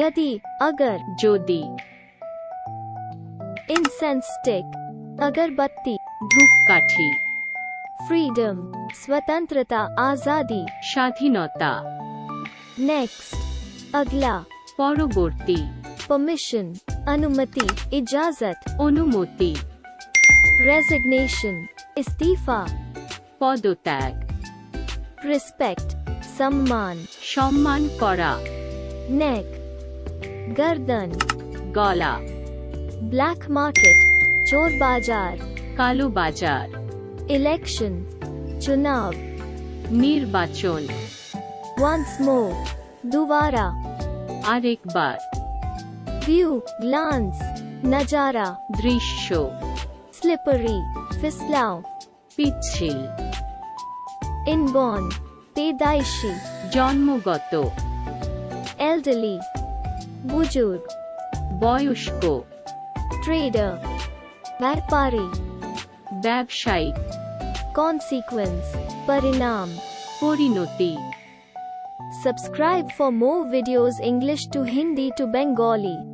यदि, अगर, যদি, इंसेंस स्टिक, अगरबत्ती, ধূপকাঠি, फ्रीडम, स्वतंत्रता, आजादी, স্বাধীনতা, नेक्स्ट, अगला, পরবর্তী, परमिशन, अनुमति, इजाजत, অনুমতি, रेजिग्नेशन, इस्तीफा, পদত্যাগ, रिस्पेक्ट, सम्मान, সম্মান করা, नेक, गर्दन, গলা, ब्लैक मार्केट, चोर बाजार, কালো বাজার, इलेक्शन, चुनाव, নির্বাচন, once more, दोबारा, আরেকবার, व्यू, ग्लांस, नजारा, দৃশ্য, स्लिपरी, फिसलाओ, পিচ্ছিল, इनबॉर्न, पैदाइशी, জন্মগত, एल्डरली, बुजुर्ग, বয়স্ক, ट्रेडर, व्यापारी, ব্যবসায়িক, कॉन्सिक्वेंस, परिणाम। পরিণতি। Subscribe for more videos English to Hindi to Bengali.